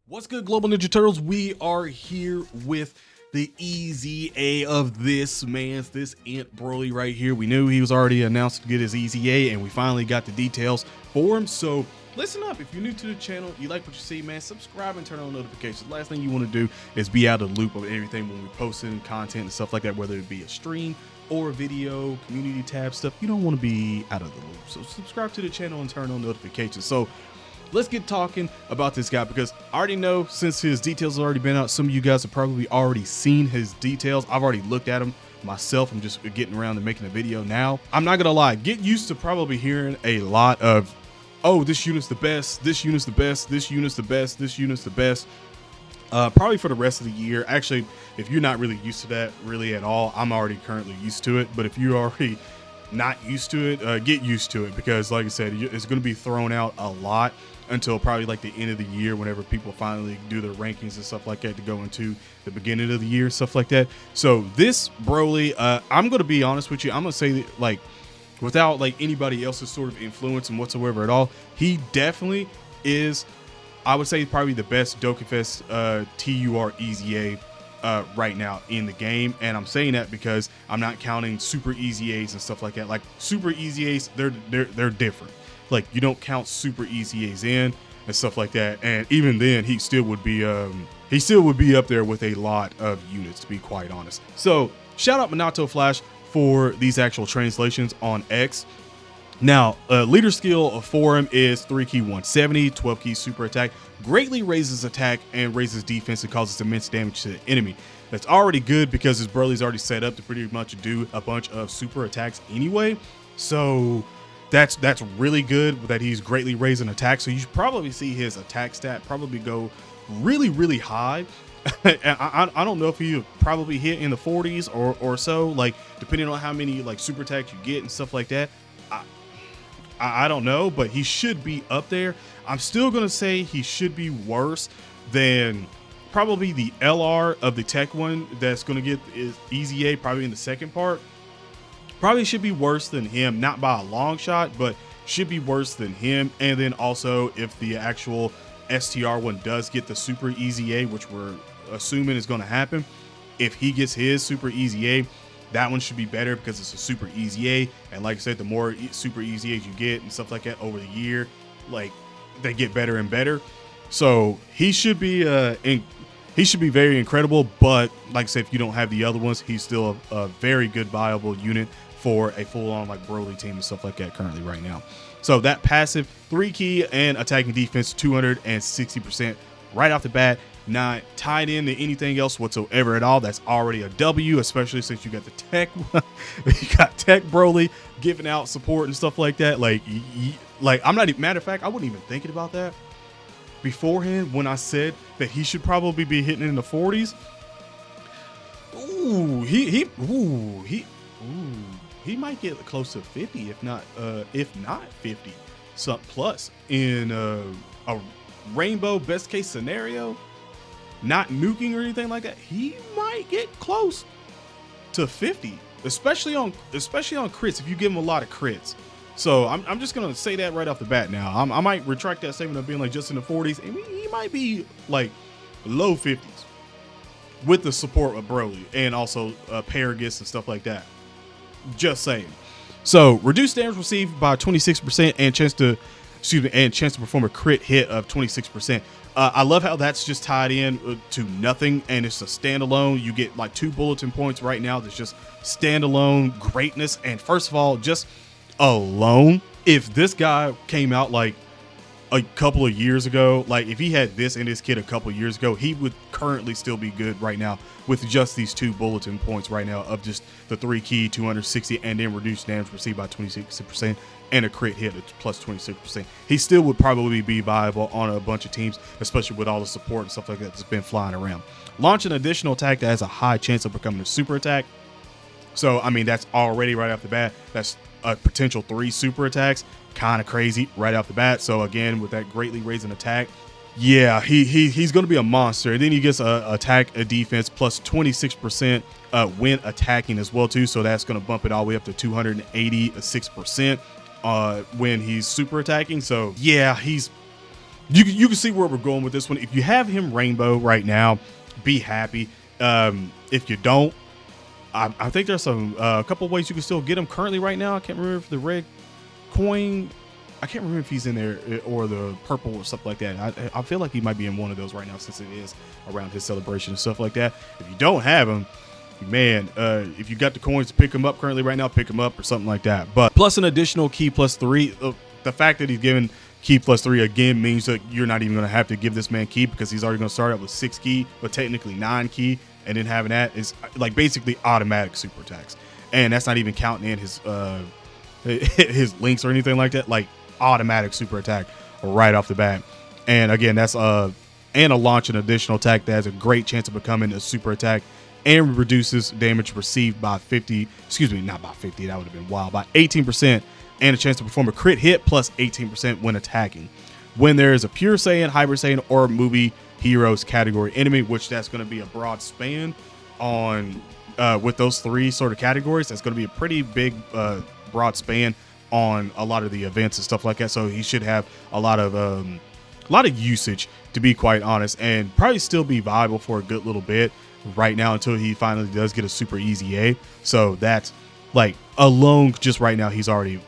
What's good, Global Ninja Turtles? We are here with the EZA of this INT Broly right here. We knew he was already announced to get his EZA, and we finally got the details for him. So listen up, if you're new to the channel, you like what you see, man, subscribe and turn on notifications. Last thing you want to do is be out of the loop of everything when we're posting content and stuff like that, whether it be a stream or a video, community tab stuff. You don't want to be out of the loop. So subscribe to the channel and turn on notifications. So let's get talking about this guy, because I already know, since his details have already been out, some of you guys have probably already seen his details. I've already looked at them myself. I'm just getting around to making a video now. I'm not gonna lie, get used to probably hearing a lot of, oh, this unit's the best, this unit's the best, this unit's the best, this unit's the best, probably for the rest of the year. Actually, if you're not really used to that really at all, I'm already currently used to it. But if you're already not used to it, get used to it, because like I said, it's going to be thrown out a lot until probably like the end of the year, whenever people finally do their rankings and stuff like that to go into the beginning of the year, stuff like that. So this Broly, I'm going to be honest with you, I'm going to say that, like, without like anybody else's sort of influence and whatsoever at all, he definitely is, I would say, probably the best Dokkan TUR EZA right now in the game. And I'm saying that because I'm not counting super EZAs and stuff like that. Like super EZAs, they're different. Like, you don't count super EZAs in and stuff like that. And even then, he still would be up there with a lot of units, to be quite honest. So shout out Minato Flash for these actual translations on X. Now, leader skill for him is 3 key 170, 12 key super attack, greatly raises attack and raises defense and causes immense damage to the enemy. That's already good, because his Broly's already set up to pretty much do a bunch of super attacks anyway. So that's really good that he's greatly raising attack. So you should probably see his attack stat probably go really high. I don't know if he'll probably hit in the 40s or so, like depending on how many like super attacks you get and stuff like that. I don't know, but he should be up there. I'm still gonna say he should be worse than probably the LR of the tech one that's gonna get his EZA probably in the second part. Probably should be worse than him, not by a long shot, but should be worse than him. And then also, if the actual STR one does get the super EZA, which we're assuming is going to happen, if he gets his super EZA, that one should be better, because it's a super EZA. And like I said, the more super EZAs you get and stuff like that over the year, like, they get better and better. So he should be he should be very incredible. But like I said, if you don't have the other ones, he's still a very good viable unit for a full-on like Broly team and stuff like that currently right now. So that passive 3 key and attacking defense 260% right off the bat, not tied into anything else whatsoever at all. That's already a W, especially since you got the tech you got tech Broly giving out support and stuff like that. Like I'm not even, matter of fact, I wasn't even thinking about that beforehand when I said that he should probably be hitting in the 40s. He might get close to 50, if not 50 something plus in a rainbow best case scenario, not nuking or anything like that. He might get close to 50, especially on crits, if you give him a lot of crits. So I'm just gonna say that right off the bat. Now I might retract that statement of being like just in the 40s, and he might be like low 50s with the support of Broly and also Paragus and stuff like that. Just saying. So reduced damage received by 26% and chance to perform a crit hit of 26%. I love how that's just tied in to nothing, and it's a standalone. You get like 2 bulletin points right now. That's just standalone greatness. And first of all, just alone, if this guy came out like a couple of years ago, like if he had this in his kit a couple of years ago, he would currently still be good right now with just these 2 bulletin points right now of just the 3 key 260 and then reduced damage received by 26% and a crit hit at plus 26%. He still would probably be viable on a bunch of teams, especially with all the support and stuff like that that's been flying around. Launch an additional attack that has a high chance of becoming a super attack. So I mean, that's already right off the bat, that's a potential 3 super attacks. Kind of crazy right off the bat. So again, with that greatly raising attack, yeah, he's going to be a monster. And then he gets a defense plus 26% when attacking as well too. So that's going to bump it all the way up to 286% when he's super attacking. So yeah, he's you can see where we're going with this one. If you have him rainbow right now, be happy. If you don't, I think there's a couple of ways you can still get him currently right now. I can't remember if the red coin, I can't remember if he's in there or the purple or stuff like that. I feel like he might be in one of those right now since it is around his celebration and stuff like that. If you don't have him, man, if you got the coins to pick him up currently right now, pick him up or something like that. But plus an additional key +3, the fact that he's given key +3 again means that you're not even going to have to give this man key, because he's already going to start out with 6 key, but technically 9 key, and then having that is like basically automatic super attacks, and that's not even counting in his his links or anything like that. Like automatic super attack right off the bat. And again, that's and a launch an additional attack that has a great chance of becoming a super attack and reduces damage received by 50, excuse me, not by 50, that would have been wild, by 18%, and a chance to perform a crit hit plus 18% when attacking. When there is a Pure Saiyan, Hyper Saiyan, or movie heroes category enemy, which that's going to be a broad span on with those 3 sort of categories, that's going to be a pretty big broad span on a lot of the events and stuff like that. So he should have a lot of usage, to be quite honest, and probably still be viable for a good little bit right now until he finally does get a super EZA. So that's like alone just right now he's already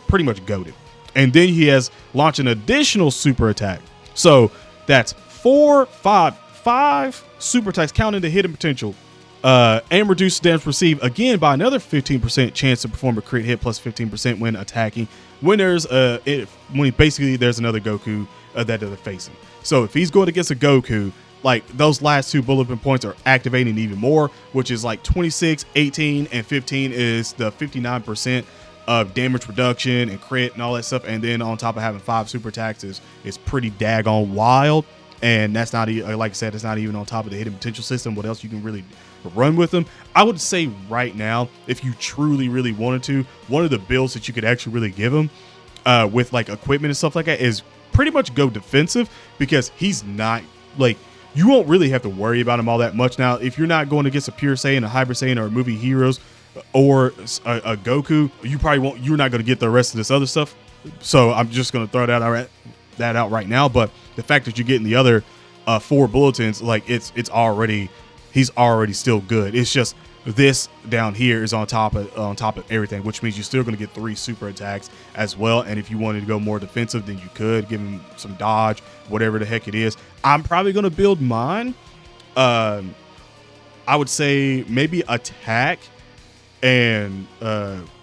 pretty much goated. And then he has launched an additional super attack. So that's 5 super attacks counting the hidden potential, and reduce damage received again by another 15% chance to perform a crit hit plus 15% when attacking. When there's basically there's another Goku that they're facing. So if he's going against a Goku, like those last 2 bullet points are activating even more, which is like 26, 18, and 15 is the 59% of damage reduction and crit and all that stuff. And then on top of having 5 super attacks is pretty daggone wild. And that's not, like I said, it's not even on top of the hidden potential system. What else you can really run with them? I would say right now, if you truly, really wanted to, one of the builds that you could actually really give him with like equipment and stuff like that is pretty much go defensive, because he's not like, you won't really have to worry about him all that much. Now, if you're not going against a Pure Saiyan, a Hyper Saiyan, or a movie heroes, or a Goku, you probably won't. You're not going to get the rest of this other stuff. So I'm just going to throw that out right now. But the fact that you're getting the other 4 bulletins, like he's already still good. It's just this down here is on top of everything, which means you're still going to get 3 super attacks as well. And if you wanted to go more defensive, then you could give him some dodge, whatever the heck it is. I'm probably going to build mine. I would say maybe attack and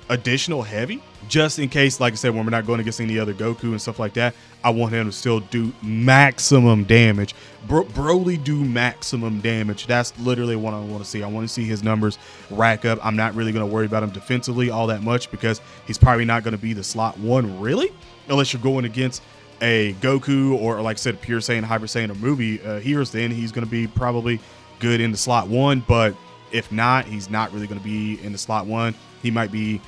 additional heavy, just in case, like I said, when we're not going against any other Goku and stuff like that, I want him to still do maximum damage. Broly do maximum damage. That's literally what I want to see. I want to see his numbers rack up. I'm not really going to worry about him defensively all that much, because he's probably not going to be the slot 1 really, unless you're going against a Goku or, like I said, Pure Saiyan, Hyper Saiyan, or movie heroes. Then he's going to be probably good in the slot 1, but if not, he's not really going to be in the slot 1. He might be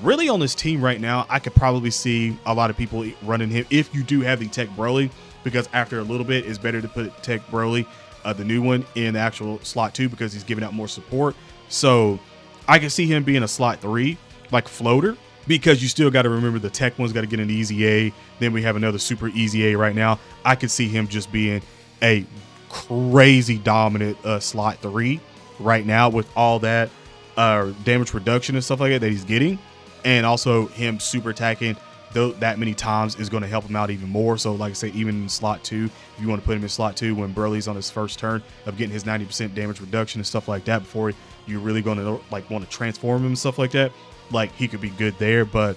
really on this team right now. I could probably see a lot of people running him if you do have the Tech Broly, because after a little bit, it's better to put Tech Broly, the new one, in the actual slot 2, because he's giving out more support. So I can see him being a slot 3, like floater, because you still got to remember the Tech one's got to get an EZA. Then we have another super EZA right now. I could see him just being a crazy dominant slot 3 right now, with all that damage reduction and stuff like that he's getting, and also him super attacking that many times is going to help him out even more. So like I say, even in slot 2, if you want to put him in slot 2 when Broly's on his first turn of getting his 90% damage reduction and stuff like that, before you're really going to like want to transform him and stuff like that, like he could be good there. But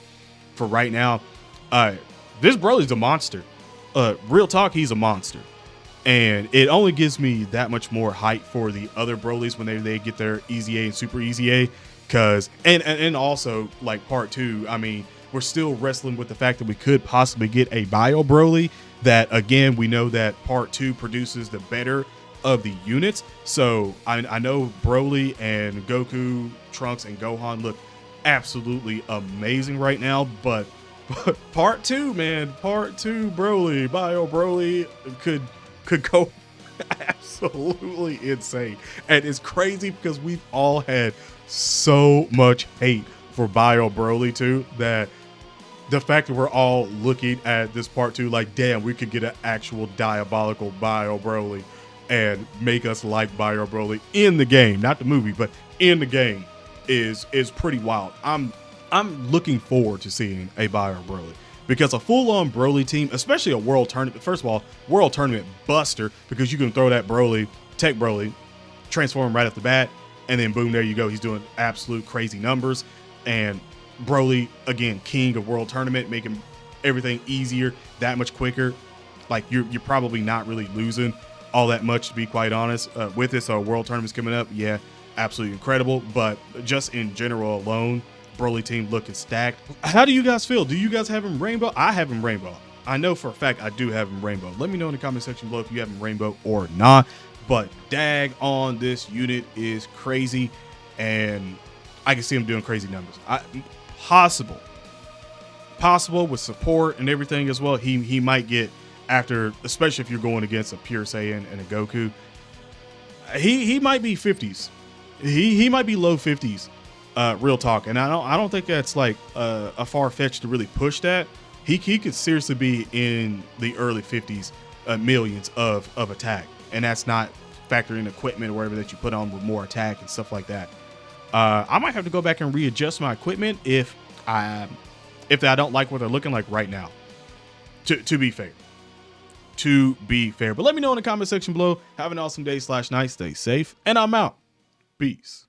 for right now, this Broly's a monster. Real talk, he's a monster. And it only gives me that much more hype for the other Brolys when they get their EZA and Super EZA. Because, and also, like, part 2, I mean, we're still wrestling with the fact that we could possibly get a Bio Broly. That, again, we know that part 2 produces the better of the units. So, I know Broly and Goku, Trunks, and Gohan look absolutely amazing right now. But part 2, man, part 2 Broly, Bio Broly could go absolutely insane. And it's crazy because we've all had so much hate for Bio Broly too, that the fact that we're all looking at this part 2 like, damn, we could get an actual diabolical Bio Broly and make us like Bio Broly in the game, not the movie, but in the game is pretty wild. I'm looking forward to seeing a Bio Broly, because a full-on Broly team, especially a world tournament, first of all, world tournament buster, because you can throw that Broly, Tech Broly, transform him right off the bat, and then boom, there you go. He's doing absolute crazy numbers. And Broly, again, king of world tournament, making everything easier, that much quicker. Like, you're probably not really losing all that much, to be quite honest, with this. World tournaments coming up, yeah, absolutely incredible. But just in general alone, Broly team looking stacked. How do you guys feel? Do you guys have him rainbow? I have him rainbow. I know for a fact I do have him rainbow. Let me know in the comment section below if you have him rainbow or not. But dag on, this unit is crazy, and I can see him doing crazy numbers. Possible with support and everything as well. He might get, after, especially if you're going against a pure Saiyan and a Goku, he might be 50s. He might be low 50s. Real talk. And I don't think that's like a far-fetched to really push that. He could seriously be in the early 50s, millions of attack, and that's not factoring equipment or whatever that you put on with more attack and stuff like that. I might have to go back and readjust my equipment if I don't like what they're looking like right now. To be fair. But let me know in the comment section below. Have an awesome day / night. Stay safe, and I'm out. Peace.